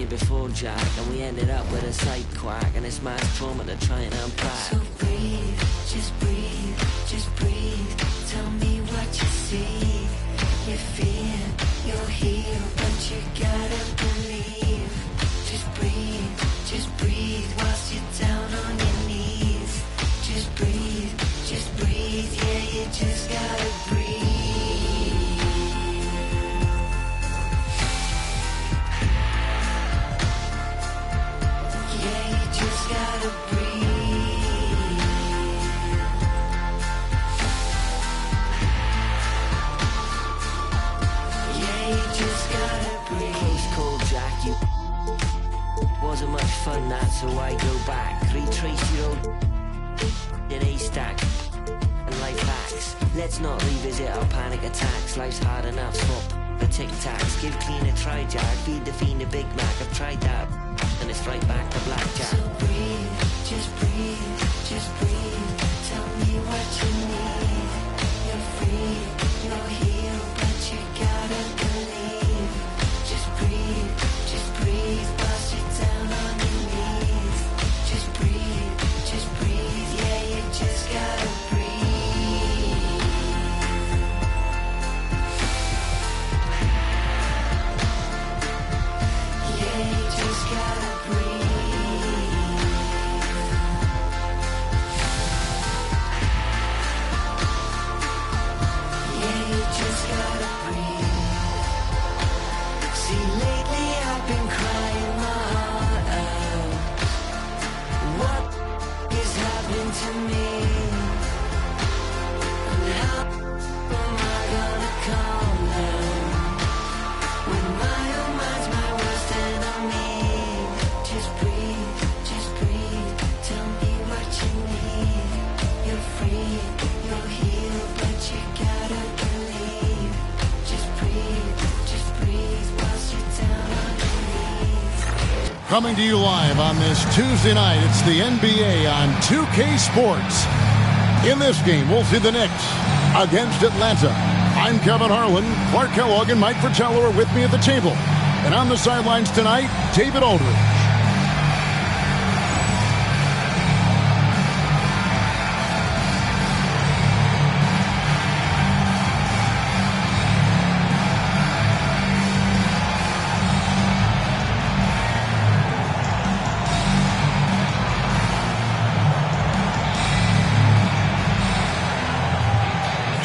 it before, Jack, and we ended up with a side quack, and it's mass trauma to try and unpack. So breathe, just breathe, just breathe. Tell me what you see. You feel, you'll heal, but you gotta believe. Just breathe whilst you're down on your knees. Just breathe, yeah, you just gotta breathe. Yeah, you just gotta breathe. Yeah, you just gotta breathe. Close call, Jack, you wasn't much fun, that, so I go back. Retrace your old in a stack and life hacks. Let's not revisit our panic attacks. Life's hard enough, swap the tic-tacs. Give clean a try, Jack. Feed the fiend a Big Mac. I've tried that, and it's right back to blackjack. So breathe, just breathe, just breathe. Tell me what you need. You're free, you'll heal, but you gotta believe. Just breathe, whilst you're down on your knees. Just breathe, yeah, you just gotta breathe. Yeah, you just gotta breathe. Yeah, you just gotta breathe. See, lately I've been crying my heart out. What is happening to me? And how am I gonna calm down when my own mind's my worst enemy? Just breathe, tell me what you need. You're free, you'll heal, but you gotta believe. Just breathe whilst you're down on your knees. Coming to you live on this Tuesday night, it's the NBA on 2K Sports. In this game, we'll see the Knicks against Atlanta. I'm Kevin Harlan. Clark Kellogg and Mike Fratello are with me at the table. And on the sidelines tonight, David Aldridge.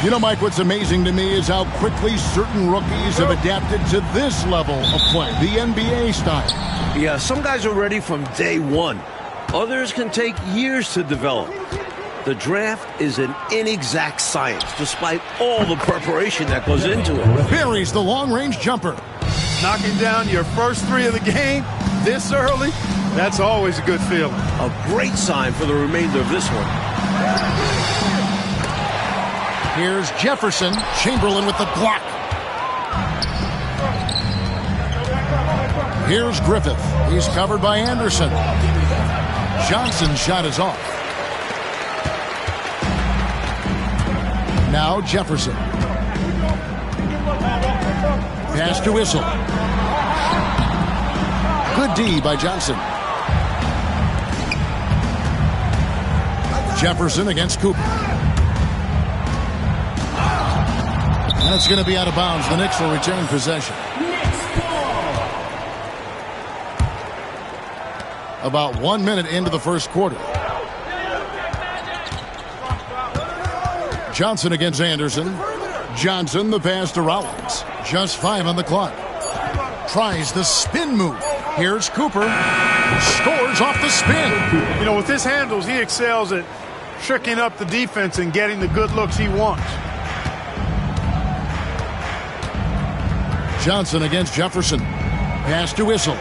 You know, Mike, what's amazing to me is how quickly certain rookies have adapted to this level of play, the NBA style. Yeah, some guys are ready from day one. Others can take years to develop. The draft is an inexact science, despite all the preparation that goes into it. Buries the long-range jumper. Knocking down your first three of the game this early, that's always a good feeling. A great sign for the remainder of this one. Here's Jefferson. Chamberlain with the block. Here's Griffith. He's covered by Anderson. Johnson's shot is off. Now Jefferson. Pass to Whistle. Good D by Johnson. Jefferson against Cooper. That's going to be out of bounds. The Knicks will retain possession. About 1 minute into the first quarter. Johnson against Anderson. Johnson, the pass to Rollins. Just 5 on the clock. Tries the spin move. Here's Cooper. Scores off the spin. You know, with his handles, he excels at tricking up the defense and getting the good looks he wants. Johnson against Jefferson. Pass to Whistle.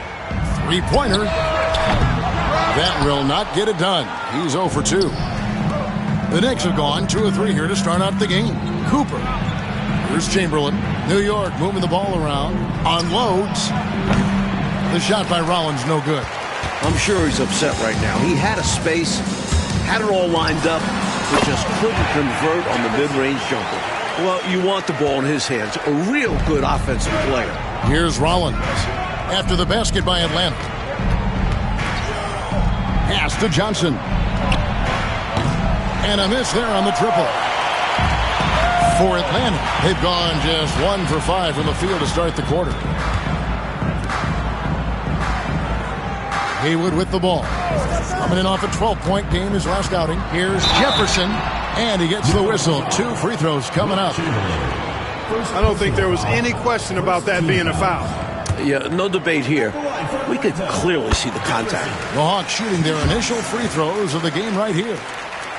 Three-pointer. That will not get it done. He's 0 for 2. The Knicks have gone 2 of 3 here to start out the game. Cooper. Here's Chamberlain. New York moving the ball around. Unloads. The shot by Rollins, no good. I'm sure he's upset right now. He had a space, had it all lined up, but just couldn't convert on the mid-range jumper. Well, you want the ball in his hands. A real good offensive player. Here's Rollins. after the basket by Atlanta. Pass to Johnson. And a miss there on the triple. For Atlanta, they've gone just 1 for 5 from the field to start the quarter. Haywood with the ball. Coming in off a 12-point game his last outing. Here's Jefferson, and he gets the whistle. 2 free throws coming up. I don't think there was any question about that being a foul. Yeah, no debate here. We could clearly see the contact. The Hawks shooting their initial free throws of the game right here.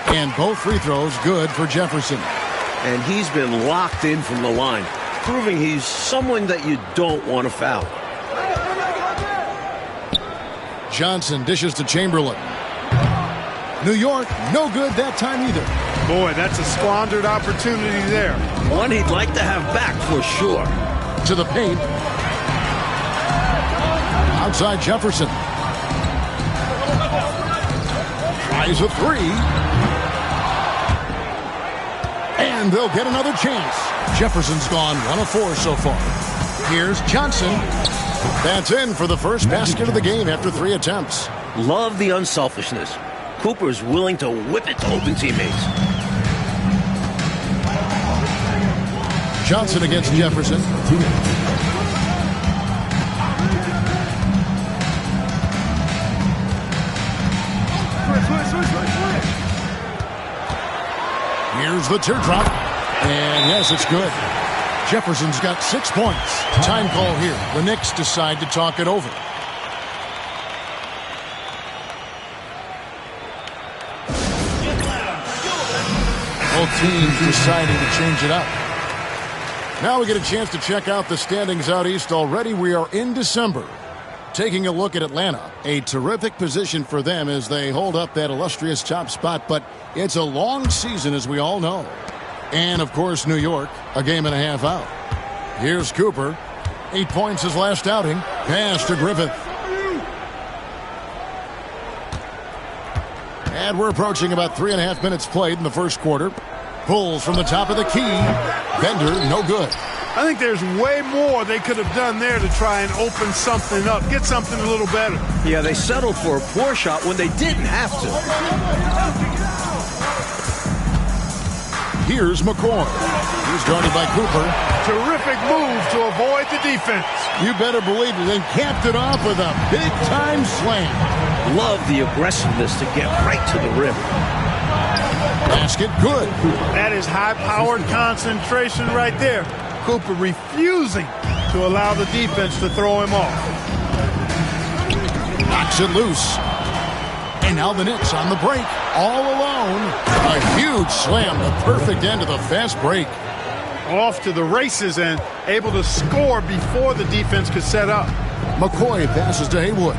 And both free throws good for Jefferson. And he's been locked in from the line, proving he's someone that you don't want to foul. Johnson dishes to Chamberlain. New York, no good that time either. Boy, that's a squandered opportunity there. One he'd like to have back for sure. To the paint. Outside Jefferson. Tries a 3. And they'll get another chance. Jefferson's gone 1 of 4 so far. Here's Johnson. That's in for the first basket of the game after 3 attempts. Love the unselfishness. Cooper's willing to whip it to open teammates. Johnson against Jefferson. Here's the teardrop. And yes, it's good. Jefferson's got 6 points. Time call here. The Knicks decide to talk it over. Both teams deciding to change it up. Now we get a chance to check out the standings out east. Already we are in December. Taking a look at Atlanta, a terrific position for them as they hold up that illustrious top spot, but it's a long season as we all know. And of course New York, a game and a half out. Here's Cooper, 8 points his last outing. Pass to Griffith. And we're approaching about 3.5 minutes played in the first quarter. Pulls from the top of the key. Bender, no good. I think there's way more they could have done there to try and open something up, get something a little better. Yeah, they settled for a poor shot when they didn't have to. Here's McCoy. He's guarded by Cooper. Terrific move to avoid the defense. You better believe it. Then capped it off with a big-time slam. Love the aggressiveness to get right to the rim. Basket good. That is high-powered concentration right there. Cooper refusing to allow the defense to throw him off. Knocks it loose. And now the Knicks on the break, all alone. A huge slam, the perfect end of the fast break. Off to the races and able to score before the defense could set up. McCoy passes to Haywood.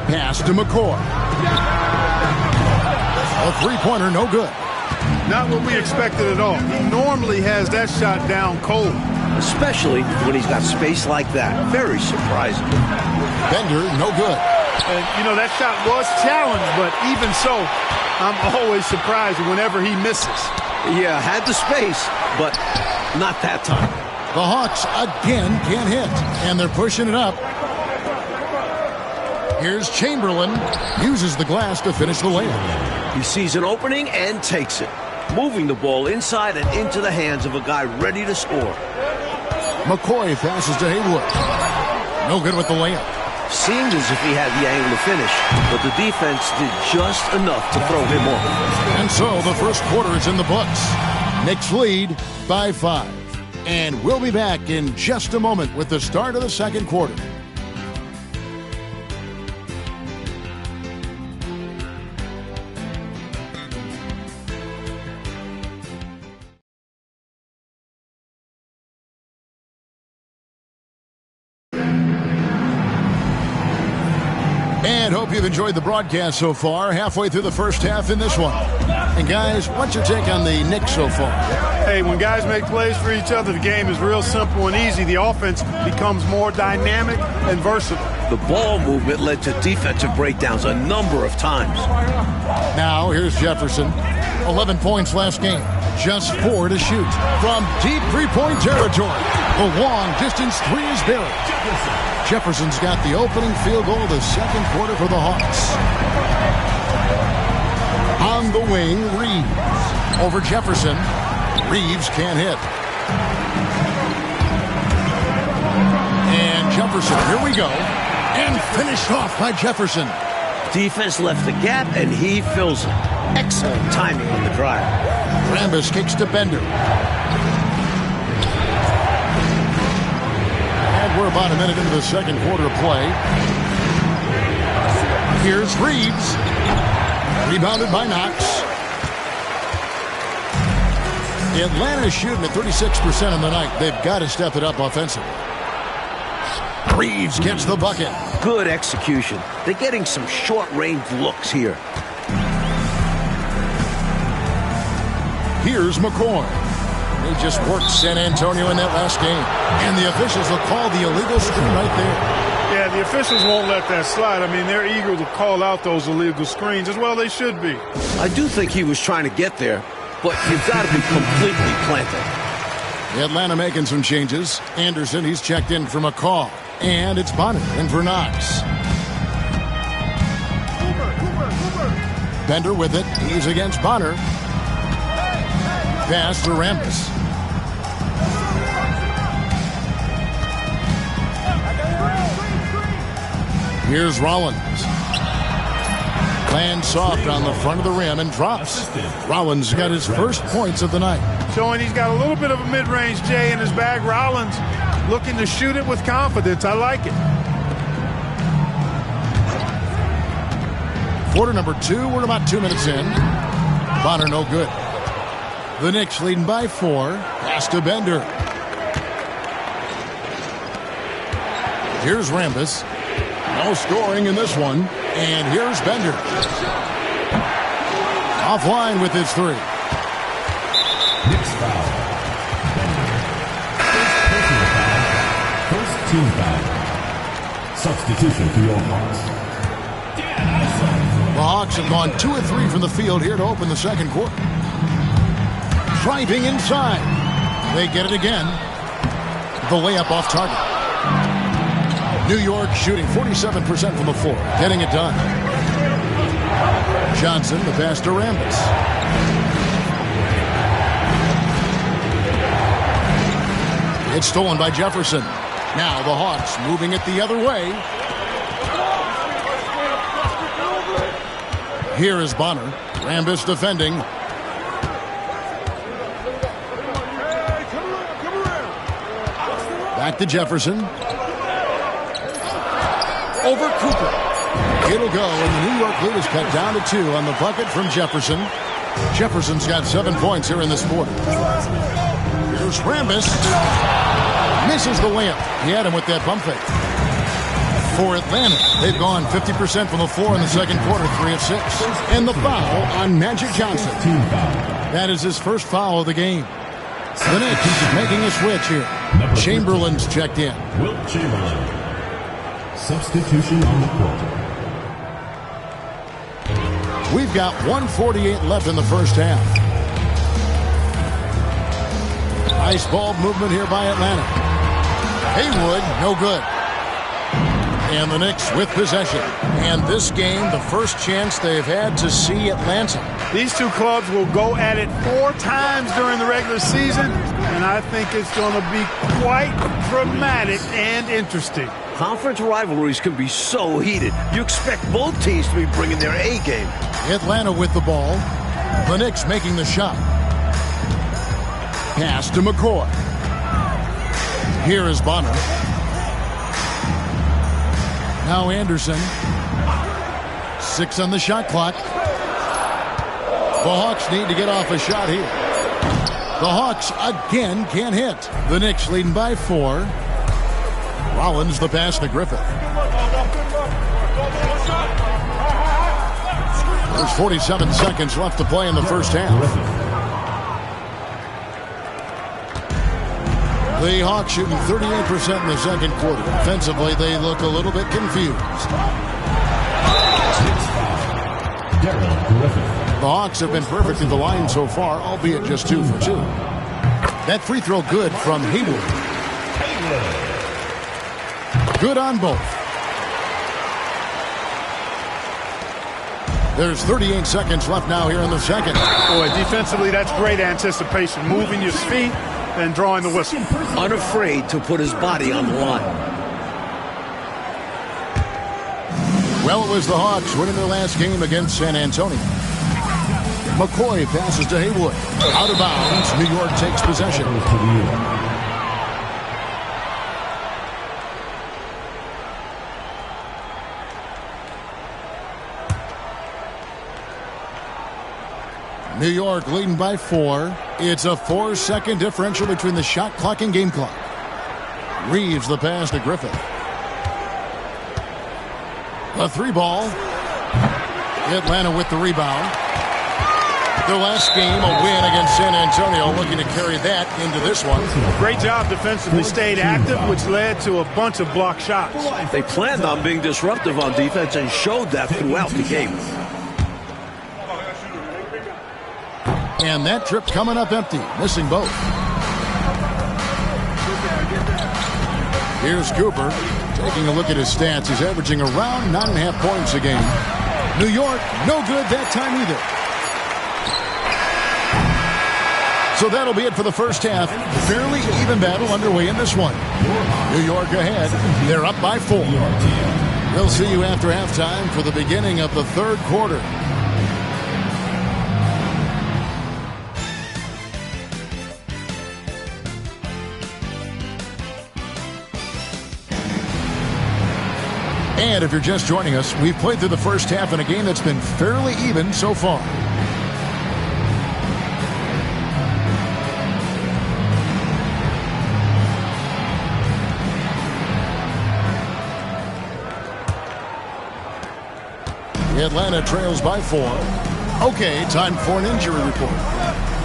Pass to McCoy. A three-pointer, no good. Not what we expected at all. He normally has that shot down cold. Especially when he's got space like that. Very surprising. Bender, no good. And, you know, that shot was challenged, but even so, I'm always surprised whenever he misses. Yeah, had the space, but not that time. The Hawks again can't hit, and they're pushing it up. Here's Chamberlain. Uses the glass to finish the layup. He sees an opening and takes it. Moving the ball inside and into the hands of a guy ready to score. McCoy passes to Haywood. No good with the layup. Seemed as if he had the angle to finish, but the defense did just enough to throw him off. And so the first quarter is in the books. Knicks lead by 5. And we'll be back in just a moment with the start of the second quarter. And hope you've enjoyed the broadcast so far. Halfway through the first half in this one. And guys, what's your take on the Knicks so far? Hey, when guys make plays for each other, the game is real simple and easy. The offense becomes more dynamic and versatile. The ball movement led to defensive breakdowns a number of times. Now, here's Jefferson. 11 points last game. Just 4 to shoot from deep three-point territory. The long distance three is buried. Jefferson's got the opening field goal of the second quarter for the Hawks. On the wing, Reeves. Over Jefferson. Reeves can't hit. And Jefferson, here we go. And finished off by Jefferson. Defense left the gap, and he fills it. Excellent timing on the drive. Rambis kicks to Bender. And we're about a minute into the second quarter of play. Here's Reeves. Rebounded by Knox. Atlanta's shooting at 36% on the night. They've got to step it up offensively. Reeves gets the bucket. Good execution. They're getting some short-range looks here. Here's McCoy. They just worked San Antonio in that last game. And the officials will call the illegal screen right there. Yeah, the officials won't let that slide. I mean, they're eager to call out those illegal screens. As well they should be. I do think he was trying to get there, but you've got to be completely planted. Atlanta making some changes. Anderson, he's checked in for McCall. And it's Bonner in for Knox. Bender with it. He's against Bonner. Pass to Rambis. Here's Rollins. Lands soft on the front of the rim and drops. Rollins got his first points of the night. Showing he's got a little bit of a mid-range J in his bag. Rollins looking to shoot it with confidence. I like it. Quarter number 2. We're about 2 minutes in. Bonner no good. The Knicks leading by 4. Pass to Bender. Here's Rambis. No scoring in this one. And here's Bender. Offline with his 3. Knicks foul. Personal foul. First team foul. Substitution for your Hawks. The Hawks have gone 2 of 3 from the field here to open the second quarter. Driving inside. They get it again. The layup off target. New York shooting 47% from the floor. Getting it done. Johnson, the pass to Rambis. It's stolen by Jefferson. Now the Hawks moving it the other way. Here is Bonner. Rambis defending. Back to Jefferson. Over Cooper. It'll go, and the New York lead is cut down to 2 on the bucket from Jefferson. Jefferson's got 7 points here in this quarter. Here's Rambis. Misses the layup. He had him with that bump fake. For Atlanta, they've gone 50% from the floor in the second quarter, 3 of 6. And the foul on Magic Johnson. That is his first foul of the game. The Knicks making a switch here. Chamberlain's checked in. Wilt Chamberlain. Substitution on the court. We've got 1:48 left in the first half. Nice ball movement here by Atlanta. Haywood, no good. And the Knicks with possession. And this game, the first chance they've had to see Atlanta. These two clubs will go at it 4 times during the regular season, and I think it's going to be quite dramatic and interesting. Conference rivalries can be so heated. You expect both teams to be bringing their A game. Atlanta with the ball. The Knicks making the shot. Pass to McCoy. Here is Bonner. Now Anderson. 6 on the shot clock. The Hawks need to get off a shot here. The Hawks again can't hit. The Knicks leading by 4. Rollins the pass to Griffith. There's 47 seconds left to play in the first half. The Hawks shooting 38% in the second quarter. Offensively, they look a little bit confused. The Hawks have been perfect at the line so far, albeit just 2 for 2. That free throw good from Haywood. Good on both. There's 38 seconds left now here in the second. Boy, defensively, that's great anticipation. Moving your feet and drawing the whistle. Unafraid to put his body on the line. Well, it was the Hawks winning their last game against San Antonio. McCoy passes to Haywood. Out of bounds. New York takes possession. New York leading by 4. It's a 4-second differential between the shot clock and game clock. Reeves the pass to Griffith. A 3-ball. Atlanta with the rebound. Their last game, a win against San Antonio, looking to carry that into this one. Great job defensively, stayed active, which led to a bunch of blocked shots. They planned on being disruptive on defense and showed that throughout the game. And that trip coming up empty, missing both. Here's Cooper. Taking a look at his stats, he's averaging around 9.5 points a game. New York, no good that time either. So that'll be it for the first half. Fairly even battle underway in this one. New York ahead. They're up by 4. We'll see you after halftime for the beginning of the third quarter. And if you're just joining us, we've played through the first half in a game that's been fairly even so far. Atlanta trails by 4. Okay, time for an injury report.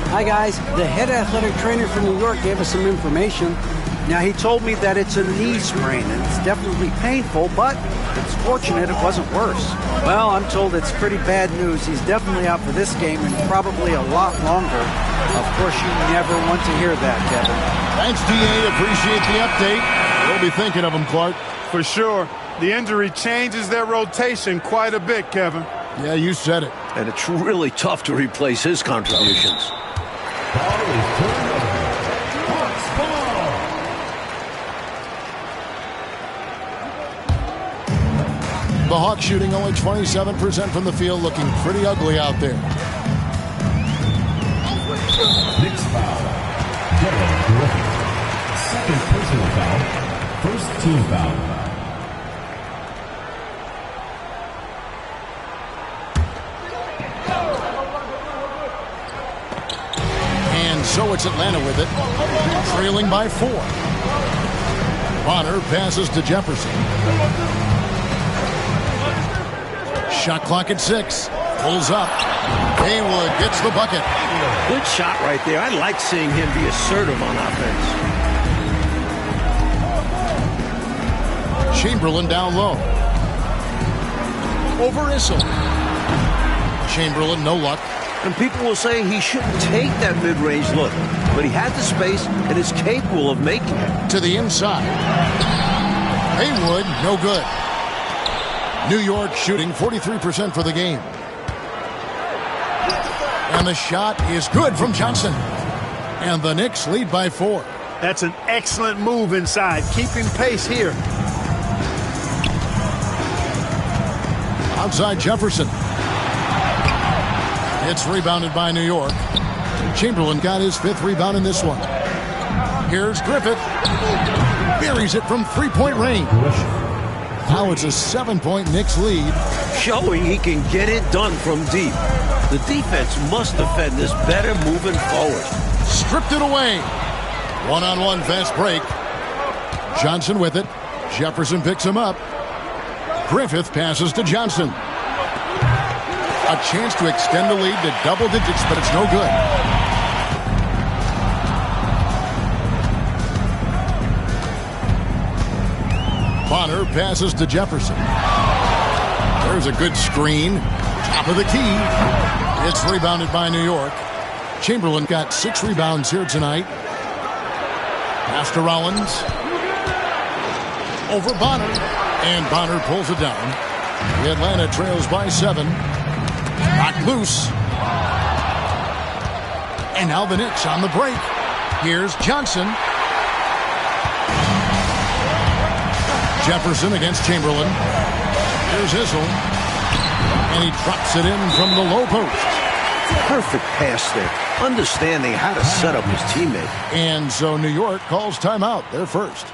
Hi, guys. The head athletic trainer from New York gave us some information. Now, he told me that it's a knee sprain, and it's definitely painful, but it's fortunate it wasn't worse. Well, I'm told it's pretty bad news. He's definitely out for this game and probably a lot longer. Of course, you never want to hear that, Kevin. Thanks, DA. Appreciate the update. We'll be thinking of him, Clark. For sure. The injury changes their rotation quite a bit, Kevin. Yeah, you said it. And it's really tough to replace his contributions. The Hawks shooting only 27% from the field, looking pretty ugly out there. Knicks foul. Kevin Griffin. Second personal foul. First team foul. And so it's Atlanta with it, trailing by 4. Bonner passes to Jefferson. Shot clock at 6. Pulls up. Haywood gets the bucket. Good shot right there. I like seeing him be assertive on offense. Chamberlain down low. Over Issel. Chamberlain, no luck. And people will say he shouldn't take that mid-range look, but he had the space and is capable of making it. To the inside. Haywood, no good. New York shooting 43% for the game. And the shot is good from Johnson. And the Knicks lead by 4. That's an excellent move inside, keeping pace here. Outside Jefferson. It's rebounded by New York. Chamberlain got his 5th rebound in this one. Here's Griffith. Buries it from 3-point range. Now it's a 7-point Knicks lead. Showing he can get it done from deep. The defense must defend this better moving forward. Stripped it away. One-on-one fast break. Johnson with it. Jefferson picks him up. Griffith passes to Johnson. A chance to extend the lead to double digits, but it's no good. Bonner passes to Jefferson. There's a good screen. Top of the key. It's rebounded by New York. Chamberlain got 6 rebounds here tonight. Pass to Rollins. Over Bonner. And Bonner pulls it down. The Atlanta trails by 7. Knocked loose. And now the Knicks on the break. Here's Johnson. Jefferson against Chamberlain. Here's Issel. And he drops it in from the low post. Perfect pass there. Understanding how to set up his teammate. And so New York calls timeout. They're first.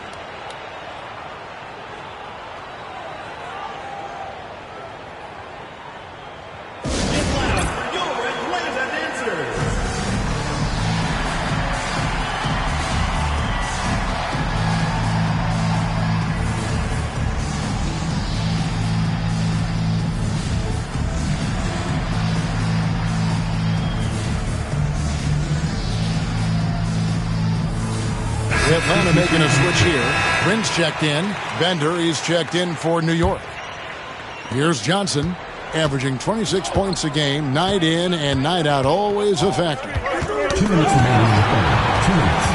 Atlanta making a switch here. Prince checked in. Bender, he's checked in for New York. Here's Johnson, averaging 26 points a game, night in and night out, always a factor. 2 minutes remaining in the third. 2 minutes.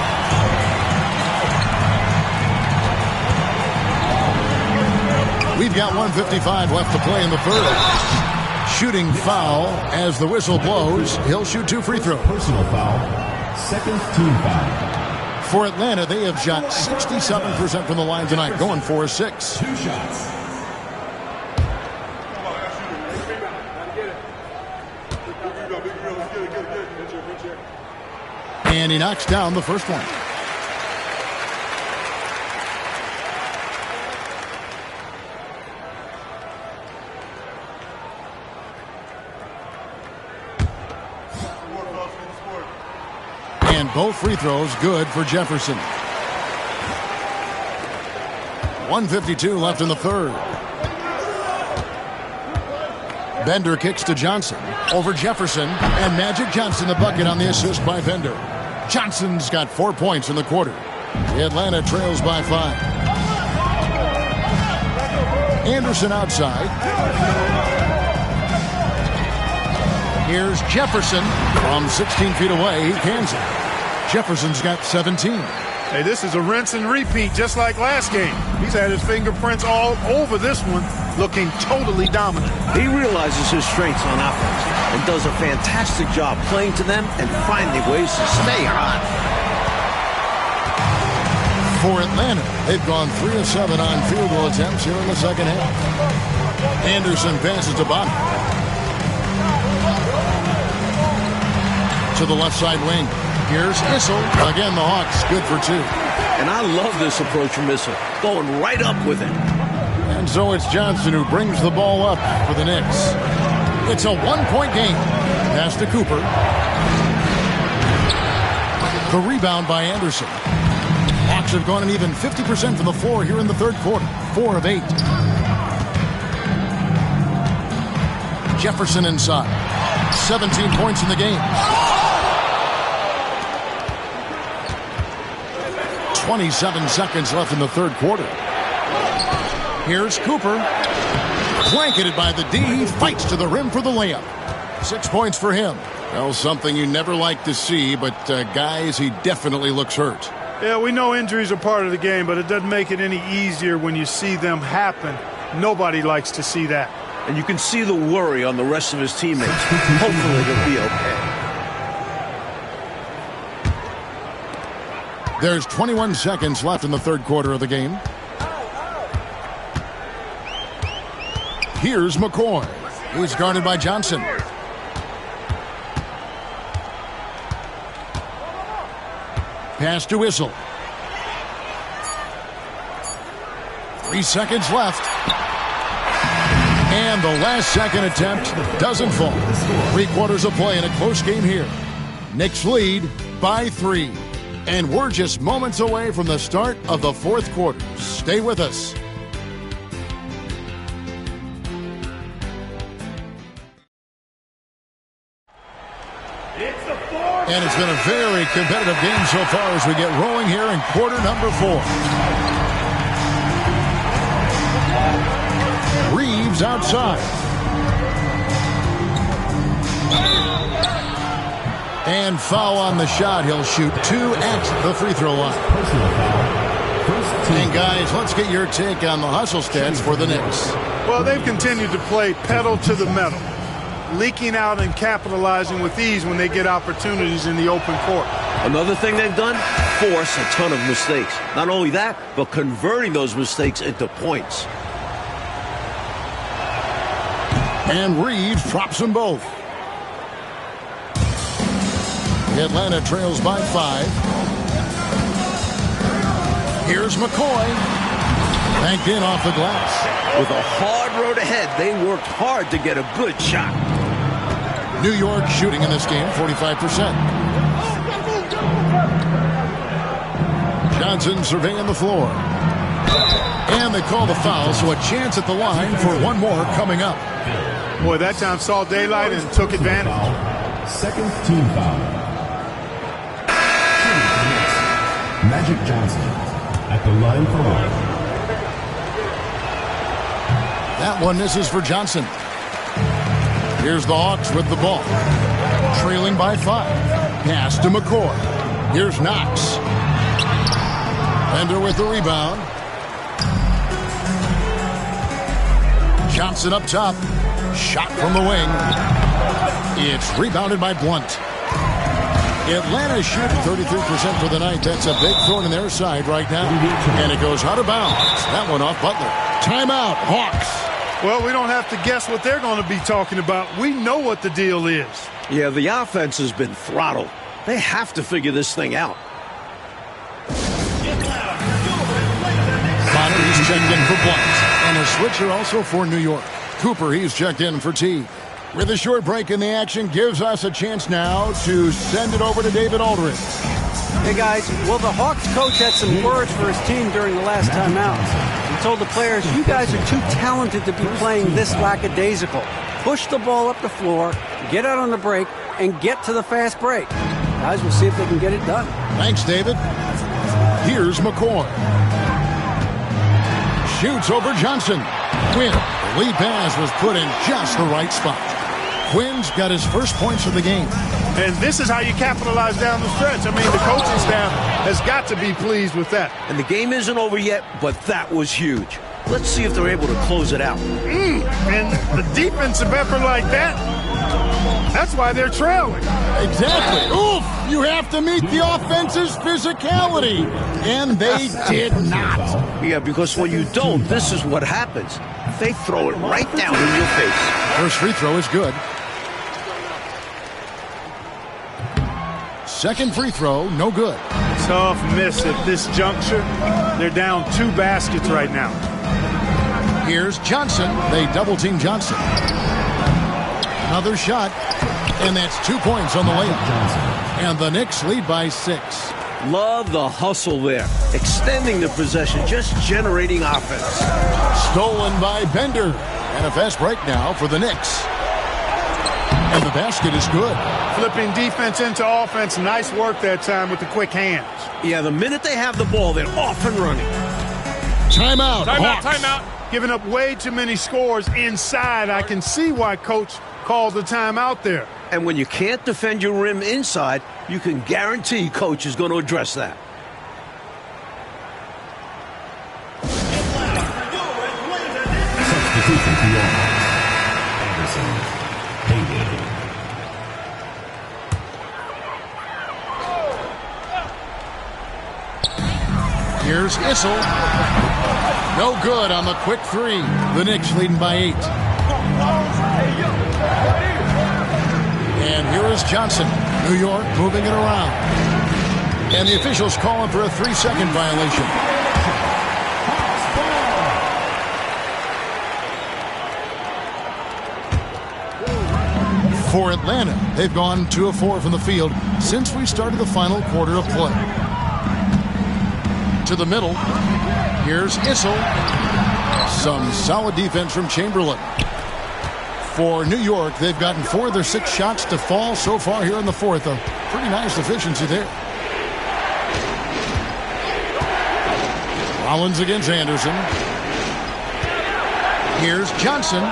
We've got 1:55 left to play in the third. Shooting foul as the whistle blows. He'll shoot 2 free throws. Personal foul. Second team foul. For Atlanta, they have shot 67% from the line tonight, going for a 6. 2 shots. And he knocks down the first one. And both free throws good for Jefferson. 1:52 left in the third. Bender kicks to Johnson over Jefferson, and Magic Johnson the bucket on the assist by Bender. Johnson's got 4 points in the quarter. The Atlanta trails by 5. Anderson outside. Here's Jefferson from 16 feet away. He cans it. Jefferson's got 17. Hey, this is a rinse and repeat just like last game. He's had his fingerprints all over this one, looking totally dominant. He realizes his strengths on offense and does a fantastic job playing to them and finding ways to stay hot. For Atlanta, they've gone 3 of 7 on field goal attempts here in the second half. Anderson passes to Bonner. To the left side wing. Here's Issel. Again, the Hawks good for 2. And I love this approach from Issel, going right up with it. And so it's Johnson who brings the ball up for the Knicks. It's a 1-point game. Pass to Cooper. The rebound by Anderson. Hawks have gone an even 50% from the floor here in the third quarter. 4 of 8. Jefferson inside. 17 points in the game. 27 seconds left in the third quarter. Here's Cooper. Blanketed by the D. He fights to the rim for the layup. 6 points for him. Well, something you never like to see, but guys, he definitely looks hurt. Yeah, we know injuries are part of the game, but it doesn't make it any easier when you see them happen. Nobody likes to see that. And you can see the worry on the rest of his teammates. Hopefully they'll be okay. There's 21 seconds left in the third quarter of the game. Here's McCoy. He's guarded by Johnson. Pass to Issel. 3 seconds left. And the last second attempt doesn't fall. 3 quarters of play in a close game here. Knicks lead by 3. And we're just moments away from the start of the fourth quarter. Stay with us. And it's been a very competitive game so far as we get rolling here in quarter number 4. Reeves outside. And foul on the shot. He'll shoot 2 at the free throw line. Personal foul. First team. And guys, let's get your take on the hustle stats for the Knicks. Well, they've continued to play pedal to the metal, leaking out and capitalizing with ease when they get opportunities in the open court. Another thing they've done, force a ton of mistakes. Not only that, but converting those mistakes into points. And Reeves drops them both. Atlanta trails by 5. Here's McCoy. Banked in off the glass. With a hard road ahead, they worked hard to get a good shot. New York shooting in this game, 45%. Johnson surveying the floor. And they call the foul, so a chance at the line for one more coming up. Boy, that time saw daylight and took advantage. Second team foul. Magic Johnson at the line for one. That one misses for Johnson. Here's the Hawks with the ball. Trailing by 5. Pass to McCoy. Here's Knox. Bender with the rebound. Johnson up top. Shot from the wing. It's rebounded by Blunt. Atlanta shooting 33% for the night. That's a big throw in their side right now. And it goes out of bounds. That one off Butler. Timeout, Hawks. Well, we don't have to guess what they're going to be talking about. We know what the deal is. Yeah, the offense has been throttled. They have to figure this thing out. Bonner, he's checked in for Blunt. And a switcher also for New York. Cooper, he's checked in for T. With a short break in the action, gives us a chance now to send it over to David Aldridge. Hey guys, well, the Hawks coach had some words for his team during the last timeout. He told the players, you guys are too talented to be playing this lackadaisical. Push the ball up the floor, get out on the break, and get to the fast break. Guys, we'll see if they can get it done. Thanks, David. Here's McCoy. Shoots over Johnson. Quinn, the lead pass was put in just the right spot. Quinn's got his first points of the game. And this is how you capitalize down the stretch. I mean, the coaching staff has got to be pleased with that. And the game isn't over yet, but that was huge. Let's see if they're able to close it out. And the defensive effort like that, that's why they're trailing. Exactly. Oof! You have to meet the offense's physicality. And they did not. Yeah, because when you don't, this is what happens. They throw it right down in your face. First free throw is good. Second free throw, no good. Tough miss at this juncture. They're down 2 baskets right now. Here's Johnson. They double-team Johnson. Another shot, and that's 2 points on the layup. And the Knicks lead by 6. Love the hustle there. Extending the possession, just generating offense. Stolen by Bender. And a fast break now for the Knicks. And the basket is good. Flipping defense into offense. Nice work that time with the quick hands. Yeah, the minute they have the ball, they're off and running. Timeout. Timeout, Hawks. timeout. Giving up way too many scores inside. I can see why Coach called the timeout there. And when you can't defend your rim inside, you can guarantee Coach is going to address that. Substitution for your Anderson. Hayden. Here's Issel. No good on the quick 3. The Knicks leading by 8. And here is Johnson. New York moving it around. And the officials calling for a 3-second violation. For Atlanta, they've gone 2 of 4 from the field since we started the final quarter of play. To the middle. Here's Issel. Some solid defense from Chamberlain. For New York, they've gotten 4 of their 6 shots to fall so far here in the 4th. A pretty nice efficiency there. Rollins against Anderson. Here's Johnson.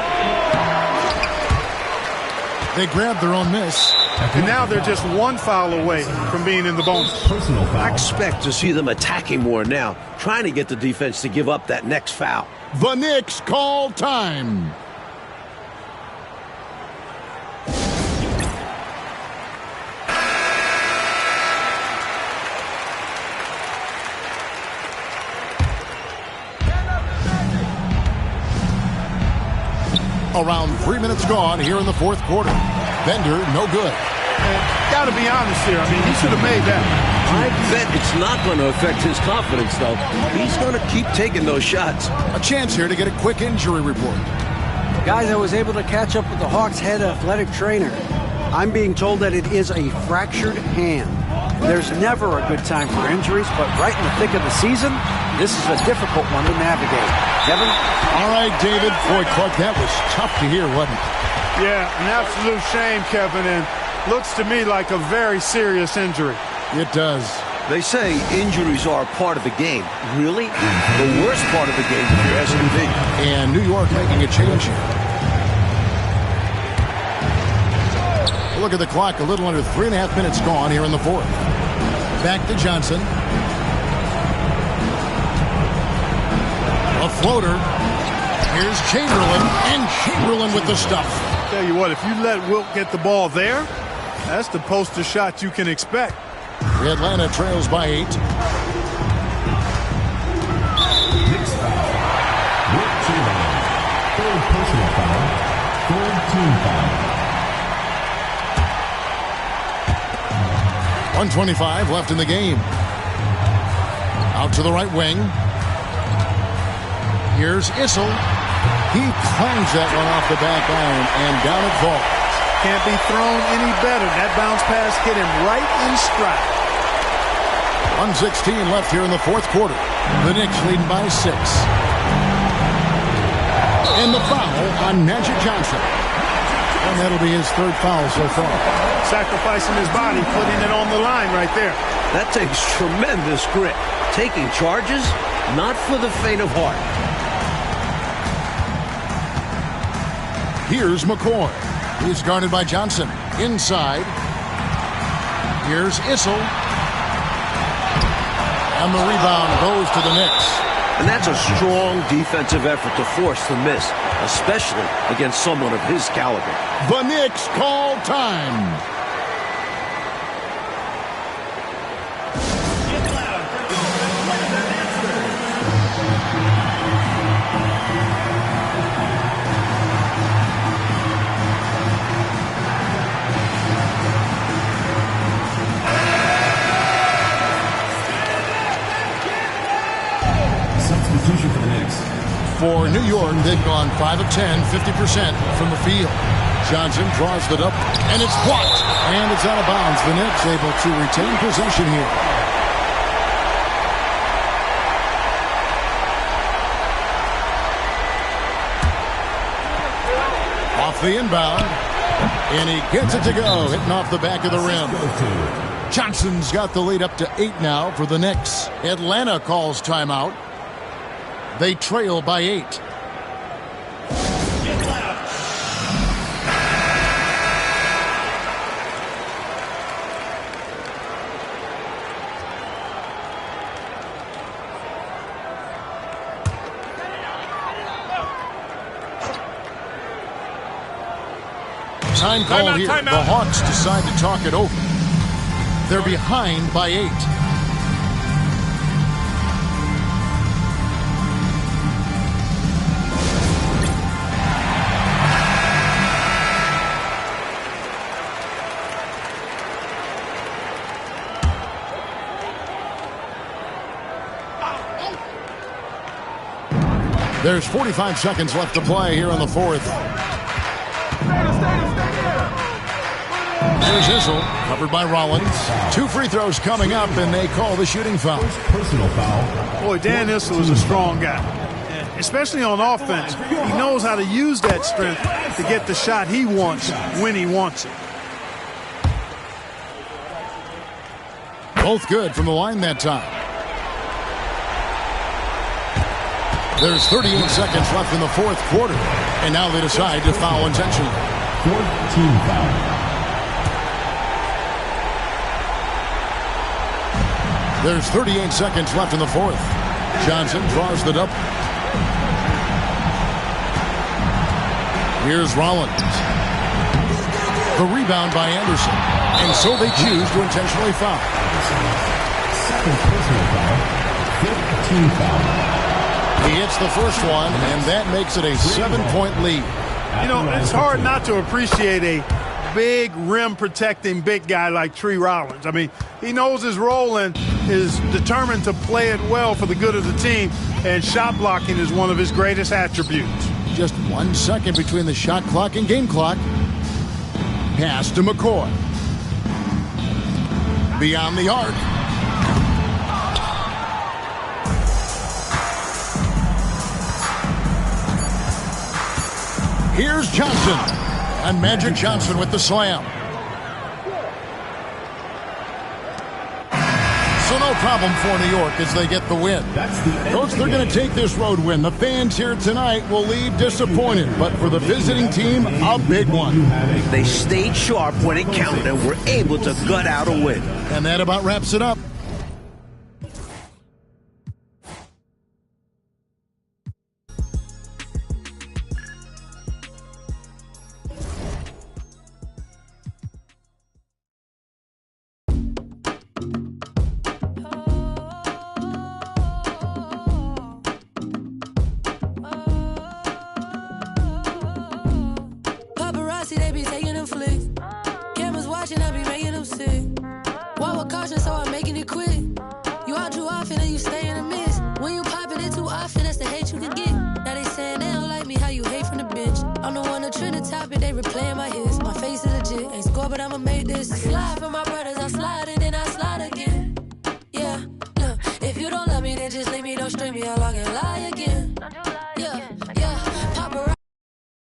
They grabbed their own miss. And now they're just one foul away from being in the bonus. Personal foul. I expect to see them attacking more now, trying to get the defense to give up that next foul. The Knicks call time. Around 3 minutes gone here in the fourth quarter. Bender, no good. And got to be honest here. I mean, he should have made that. I bet it's not going to affect his confidence, though. He's going to keep taking those shots. A chance here to get a quick injury report. Guys, I was able to catch up with the Hawks head athletic trainer. I'm being told that it is a fractured hand. There's never a good time for injuries, but right in the thick of the season, this is a difficult one to navigate. Kevin? All right, David. Boy, Clark, that was tough to hear, wasn't it? Yeah, an absolute shame, Kevin, and looks to me like a very serious injury. It does. They say injuries are a part of the game. Really? The worst part of the game if you're SUV. And New York making a change here. Look at the clock. A little under 3.5 minutes gone here in the fourth. Back to Johnson. A floater. Here's Chamberlain. And Chamberlain with the stuff. Tell you what, if you let Wilt get the ball there, that's the poster shot you can expect. Atlanta trails by 8. Knicks foul. Wilt Chamberlain. Third personal foul. Third team foul. 1:25 left in the game. Out to the right wing. Here's Issel. He clangs that one off the back iron, and down it falls. Can't be thrown any better. That bounce pass hit him right in stride. 1:16 left here in the fourth quarter. The Knicks leading by 6. And the foul on Magic Johnson. And that'll be his third foul so far. Sacrificing his body, putting it on the line right there. That takes tremendous grit. Taking charges, not for the faint of heart. Here's McCoy. He's guarded by Johnson. Inside. Here's Issel. And the rebound goes to the Knicks. And that's a strong defensive effort to force the miss, especially against someone of his caliber. The Knicks call time. Substitution for the Knicks. For New York, they've gone 5 of 10, 50% from the field. Johnson draws the up, and it's blocked. And it's out of bounds. The Knicks able to retain possession here. Off the inbound. And he gets it to go, hitting off the back of the rim. Johnson's got the lead up to 8 now for the Knicks. Atlanta calls timeout. They trail by 8. Time call here. The Hawks decide to talk it over. They're behind by 8. There's 45 seconds left to play here in the fourth. Here's Issel, covered by Rollins. 2 free throws coming up, and they call the shooting foul. Personal foul. Boy, Dan Issel is a strong guy, especially on offense. He knows how to use that strength to get the shot he wants when he wants it. Both good from the line that time. There's 38 seconds left in the fourth quarter, and now they decide to foul intentionally. Fourth team foul. There's 38 seconds left in the fourth. Johnson draws the double. Here's Rollins. The rebound by Anderson. And so they choose to intentionally foul. Second personal foul. 15 foul. He hits the first one, and that makes it a 7-point lead. You know, it's hard not to appreciate a big rim-protecting big guy like Tree Rollins. I mean, he knows his role and is determined to play it well for the good of the team, and shot blocking is one of his greatest attributes. Just 1 second between the shot clock and game clock. Pass to McCoy. Beyond the arc. Here's Johnson. And Magic Johnson with the slam. So no problem for New York as they get the win. Coach, they're going to take this road win. The fans here tonight will leave disappointed, but for the visiting team, a big one. They stayed sharp when it counted and were able to gut out a win. And that about wraps it up. They be taking them flicks. Cameras watching, I be making them sick. Walk with caution, so I'm making it quick. You out too often and you stay in the mist. When you popping it too often, that's the hate you can get. Now they saying they don't like me, how you hate from the bench. I'm the one to trend the topic, they replaying my hits. My face is legit, ain't score, but I'ma make this. I slide for my brothers, I slide and then I slide again. Yeah, look, if you don't love me, then just leave me, don't string me along and lie again.